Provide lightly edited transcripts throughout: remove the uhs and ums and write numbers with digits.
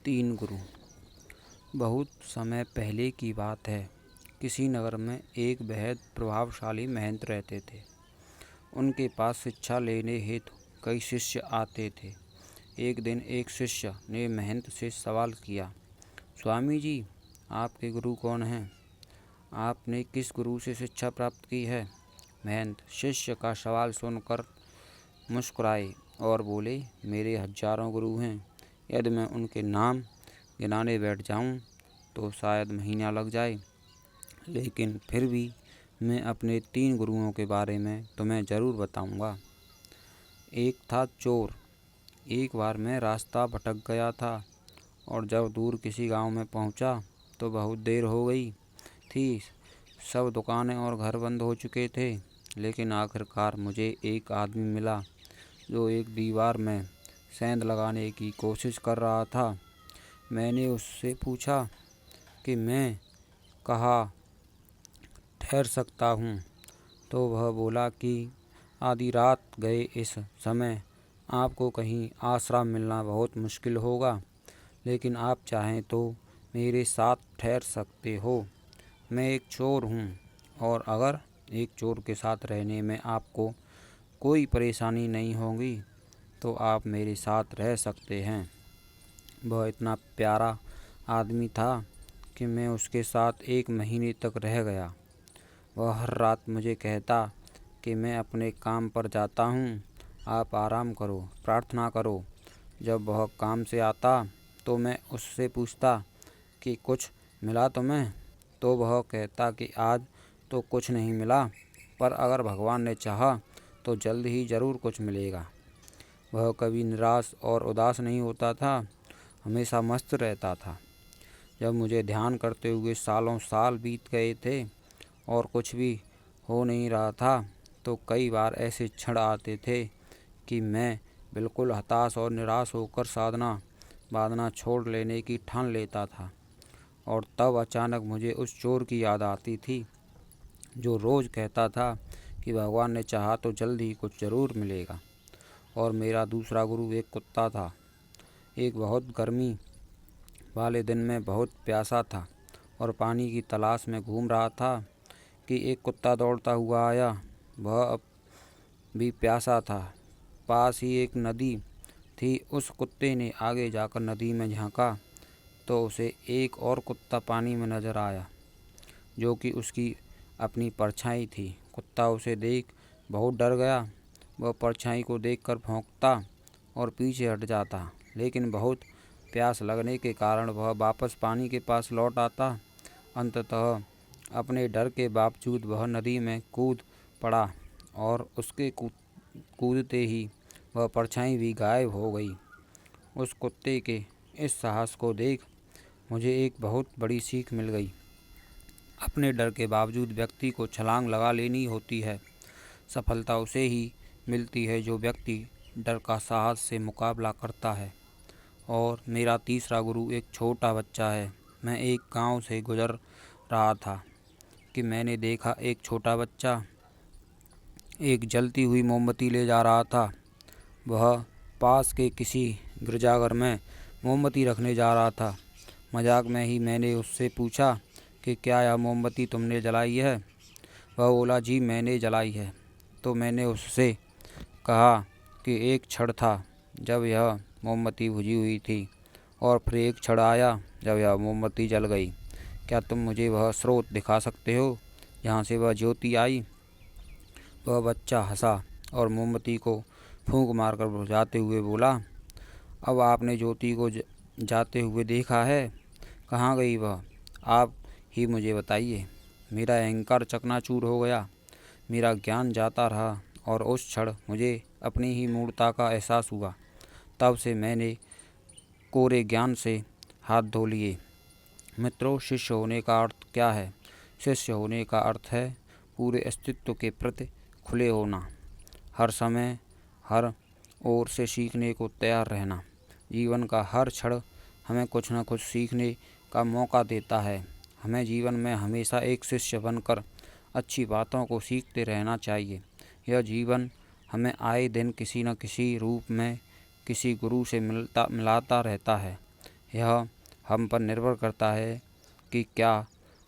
तीन गुरु। बहुत समय पहले की बात है। किसी नगर में एक बेहद प्रभावशाली महंत रहते थे। उनके पास शिक्षा लेने हेतु कई शिष्य आते थे। एक दिन एक शिष्य ने महंत से सवाल किया, स्वामी जी, आपके गुरु कौन हैं? आपने किस गुरु से शिक्षा प्राप्त की है? महंत शिष्य का सवाल सुनकर मुस्कुराए और बोले, मेरे हजारों गुरु हैं। यदि मैं उनके नाम गिनाने बैठ जाऊं तो शायद महीना लग जाए, लेकिन फिर भी मैं अपने तीन गुरुओं के बारे में तुम्हें ज़रूर बताऊंगा। एक था चोर। एक बार मैं रास्ता भटक गया था और जब दूर किसी गांव में पहुंचा तो बहुत देर हो गई थी। सब दुकानें और घर बंद हो चुके थे, लेकिन आखिरकार मुझे एक आदमी मिला जो एक दीवार में सेंध लगाने की कोशिश कर रहा था। मैंने उससे पूछा कि मैं कहाँ ठहर सकता हूँ, तो वह बोला कि आधी रात गए इस समय आपको कहीं आश्रय मिलना बहुत मुश्किल होगा, लेकिन आप चाहें तो मेरे साथ ठहर सकते हो। मैं एक चोर हूँ और अगर एक चोर के साथ रहने में आपको कोई परेशानी नहीं होगी तो आप मेरे साथ रह सकते हैं। वह इतना प्यारा आदमी था कि मैं उसके साथ 1 महीने तक रह गया। वह हर रात मुझे कहता कि मैं अपने काम पर जाता हूँ, आप आराम करो, प्रार्थना करो। जब वह काम से आता तो मैं उससे पूछता कि कुछ मिला तुम्हें? तो वह कहता कि आज तो कुछ नहीं मिला, पर अगर भगवान ने चाहा तो जल्द ही ज़रूर कुछ मिलेगा। वह कभी निराश और उदास नहीं होता था, हमेशा मस्त रहता था। जब मुझे ध्यान करते हुए सालों साल बीत गए थे और कुछ भी हो नहीं रहा था, तो कई बार ऐसे क्षण आते थे कि मैं बिल्कुल हताश और निराश होकर साधना छोड़ लेने की ठान लेता था। और तब अचानक मुझे उस चोर की याद आती थी जो रोज़ कहता था कि भगवान ने चाहा तो जल्द ही कुछ ज़रूर मिलेगा। और मेरा दूसरा गुरु एक कुत्ता था। एक बहुत गर्मी वाले दिन मैं बहुत प्यासा था और पानी की तलाश में घूम रहा था कि एक कुत्ता दौड़ता हुआ आया। वह अब भी प्यासा था। पास ही एक नदी थी। उस कुत्ते ने आगे जाकर नदी में झांका तो उसे एक और कुत्ता पानी में नजर आया, जो कि उसकी अपनी परछाई थी। कुत्ता उसे देख बहुत डर गया। वह परछाई को देखकर भौंकता और पीछे हट जाता, लेकिन बहुत प्यास लगने के कारण वह वापस पानी के पास लौट आता। अंततः अपने डर के बावजूद वह नदी में कूद पड़ा और उसके कूदते ही वह परछाई भी गायब हो गई। उस कुत्ते के इस साहस को देख मुझे एक बहुत बड़ी सीख मिल गई। अपने डर के बावजूद व्यक्ति को छलांग लगा लेनी होती है। सफलता उसे ही मिलती है जो व्यक्ति डर का साहस से मुकाबला करता है। और मेरा तीसरा गुरु एक छोटा बच्चा है। मैं एक गांव से गुजर रहा था कि मैंने देखा एक छोटा बच्चा एक जलती हुई मोमबत्ती ले जा रहा था। वह पास के किसी गिरजाघर में मोमबत्ती रखने जा रहा था। मजाक में ही मैंने उससे पूछा कि क्या यह मोमबत्ती तुमने जलाई है? वह बोला, जी मैंने जलाई है। तो मैंने उससे कहा कि एक क्षण था जब यह मोमबत्ती बुझी हुई थी और फिर एक क्षण आया जब यह मोमबत्ती जल गई। क्या तुम मुझे वह स्रोत दिखा सकते हो जहाँ से वह ज्योति आई? वह बच्चा हंसा और मोमबत्ती को फूंक मारकर बुझाते हुए बोला, अब आपने ज्योति को जाते हुए देखा है, कहाँ गई वह? आप ही मुझे बताइए। मेरा अहंकार चकनाचूर हो गया। मेरा ज्ञान जाता रहा और उस क्षण मुझे अपनी ही मूर्खता का एहसास हुआ। तब से मैंने कोरे ज्ञान से हाथ धो लिए। मित्रों, शिष्य होने का अर्थ क्या है? शिष्य होने का अर्थ है पूरे अस्तित्व के प्रति खुले होना, हर समय हर ओर से सीखने को तैयार रहना। जीवन का हर क्षण हमें कुछ न कुछ सीखने का मौका देता है। हमें जीवन में हमेशा एक शिष्य बनकर अच्छी बातों को सीखते रहना चाहिए। यह जीवन हमें आए दिन किसी न किसी रूप में किसी गुरु से मिलाता रहता है। यह हम पर निर्भर करता है कि क्या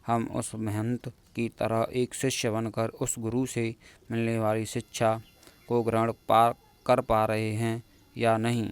हम उस महंत की तरह एक शिष्य बनकर उस गुरु से मिलने वाली शिक्षा को ग्रहण कर पा रहे हैं या नहीं।